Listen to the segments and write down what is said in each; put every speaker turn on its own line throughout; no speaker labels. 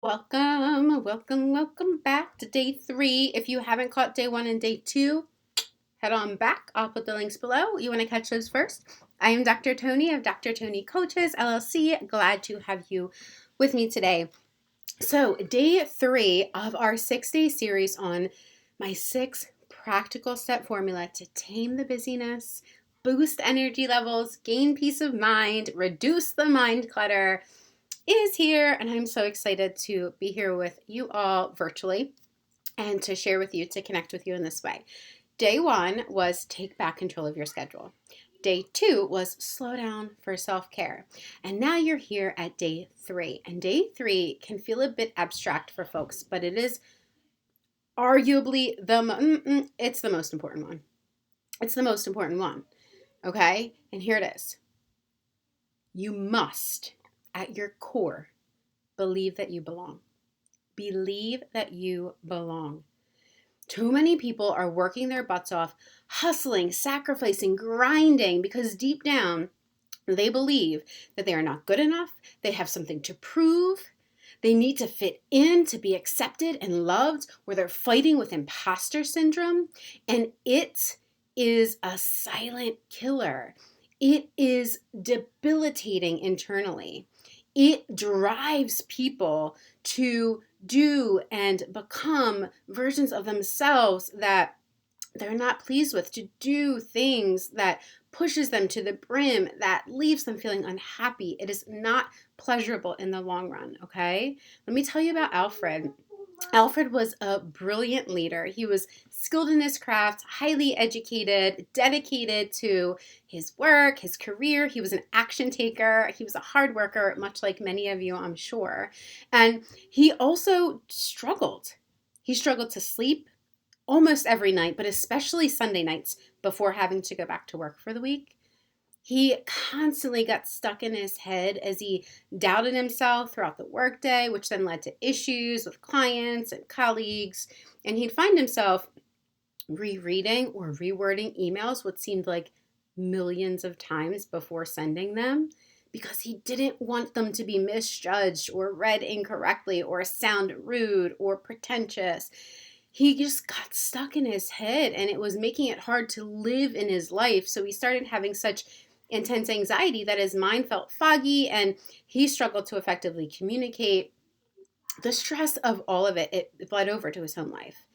Welcome back to day 3. If you haven't caught day 1 and day 2, head on back. I'll put the links below. You want to catch those first? I am Dr. Toni of Dr. Toni Coaches, LLC. Glad to have you with me today. So, day 3 of our 6-day series on my 6 practical step formula to tame the busyness, boost energy levels, gain peace of mind, reduce the mind clutter is here, and I'm so excited to be here with you all virtually and to share with you, to connect with you in this way. Day 1 was take back control of your schedule. Day 2 was slow down for self-care. And now you're here at day 3. And day 3 can feel a bit abstract for folks, but it is arguably it's the most important one. It's the most important one. Okay? And here it is. You must, at your core, believe that you belong. Believe that you belong. Too many people are working their butts off, hustling, sacrificing, grinding, because deep down, they believe that they are not good enough, they have something to prove, they need to fit in to be accepted and loved, where they're fighting with imposter syndrome, and it is a silent killer. It is debilitating internally. It drives people to do and become versions of themselves that they're not pleased with, to do things that pushes them to the brim, that leaves them feeling unhappy. It is not pleasurable in the long run, okay? Let me tell you about Alfred. Alfred was a brilliant leader. He was skilled in his craft, highly educated, dedicated to his work, his career. He was an action taker. He was a hard worker, much like many of you, I'm sure. And he also struggled. He struggled to sleep almost every night, but especially Sunday nights before having to go back to work for the week. He constantly got stuck in his head as he doubted himself throughout the workday, which then led to issues with clients and colleagues. And he'd find himself rereading or rewording emails what seemed like millions of times before sending them, because he didn't want them to be misjudged or read incorrectly or sound rude or pretentious. He just got stuck in his head, and it was making it hard to live in his life. So he started having such intense anxiety that his mind felt foggy, and he struggled to effectively communicate. The stress of all of it bled over to his home life.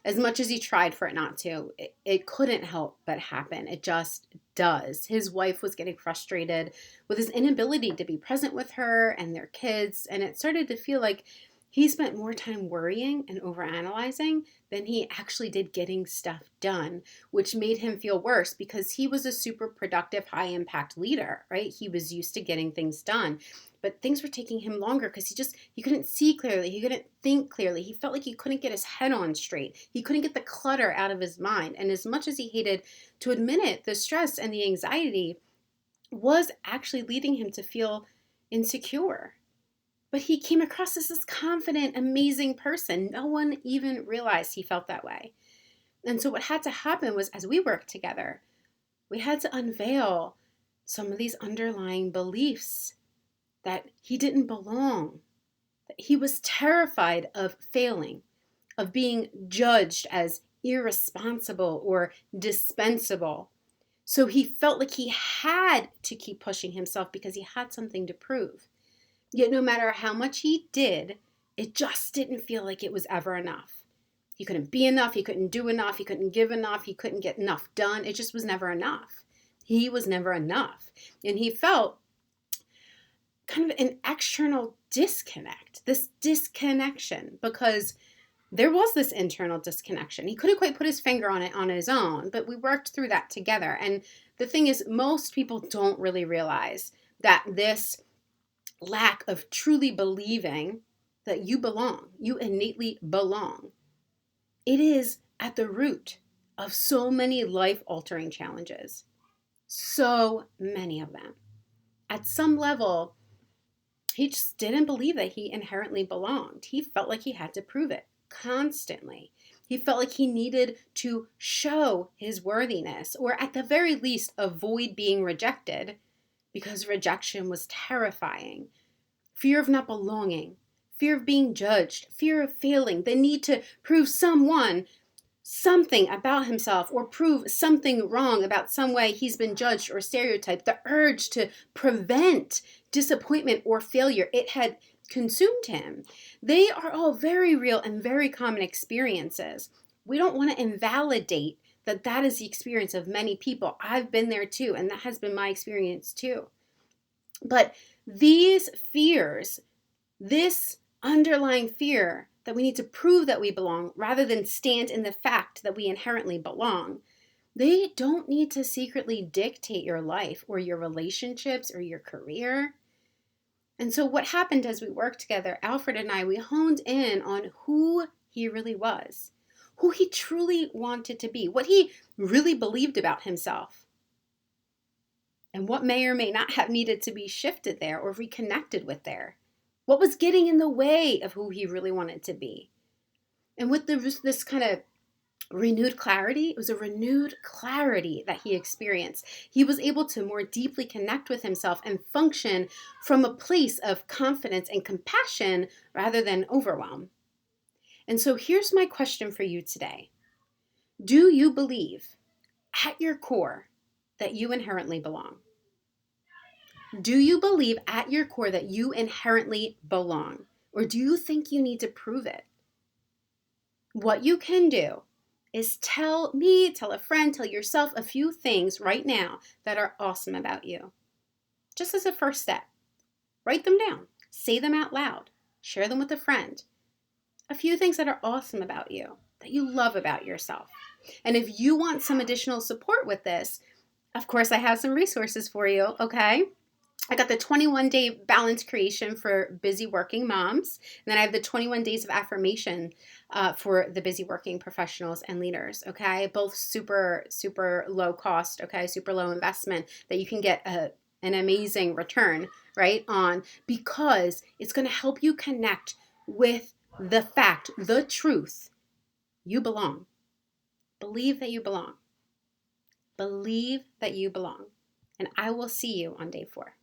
As much as he tried for it not to, it couldn't help but happen. It just does. His wife was getting frustrated with his inability to be present with her and their kids, and it started to feel like he spent more time worrying and overanalyzing than he actually did getting stuff done, which made him feel worse because he was a super productive, high impact leader, right? He was used to getting things done, but things were taking him longer because he couldn't see clearly. He couldn't think clearly. He felt like he couldn't get his head on straight. He couldn't get the clutter out of his mind. And as much as he hated to admit it, the stress and the anxiety was actually leading him to feel insecure. But he came across as this confident, amazing person. No one even realized he felt that way. And so what had to happen was, as we worked together, we had to unveil some of these underlying beliefs that he didn't belong, that he was terrified of failing, of being judged as irresponsible or dispensable. So he felt like he had to keep pushing himself because he had something to prove. Yet no matter how much he did, it just didn't feel like it was ever enough. He couldn't be enough, he couldn't do enough, he couldn't give enough, he couldn't get enough done. It just was never enough. He was never enough. And he felt kind of an external disconnect, this disconnection, because there was this internal disconnection. He couldn't quite put his finger on it on his own, but we worked through that together. And the thing is, most people don't really realize that this lack of truly believing that you belong, you innately belong, it is at the root of so many life-altering challenges. So many of them. At some level, he just didn't believe that he inherently belonged. He felt like he had to prove it constantly. He felt like he needed to show his worthiness, or at the very least, avoid being rejected, because rejection was terrifying. Fear of not belonging, fear of being judged, fear of failing, the need to prove something about himself or prove something wrong about some way he's been judged or stereotyped, the urge to prevent disappointment or failure. It had consumed him. They are all very real and very common experiences. We don't want to invalidate that is the experience of many people. I've been there too, and that has been my experience too. But these fears, this underlying fear that we need to prove that we belong rather than stand in the fact that we inherently belong, they don't need to secretly dictate your life or your relationships or your career. And so what happened as we worked together, Alfred and I, we honed in on who he really was, who he truly wanted to be, what he really believed about himself, and what may or may not have needed to be shifted there or reconnected with there. What was getting in the way of who he really wanted to be? And with this kind of renewed clarity, it was a renewed clarity that he experienced. He was able to more deeply connect with himself and function from a place of confidence and compassion rather than overwhelm. And so here's my question for you today. Do you believe at your core that you inherently belong? Do you believe at your core that you inherently belong? Or do you think you need to prove it? What you can do is tell me, tell a friend, tell yourself a few things right now that are awesome about you. Just as a first step. Write them down. Say them out loud. Share them with a friend. A few things that are awesome about you, that you love about yourself. And if you want some additional support with this, of course, I have some resources for you, okay? I got the 21-day balance creation for busy working moms. And then I have the 21 days of affirmation for the busy working professionals and leaders, okay? Both super, super low cost, okay? Super low investment that you can get an amazing return, right, on, because it's going to help you connect with the fact, the truth. You belong. Believe that you belong. Believe that you belong. And I will see you on day 4.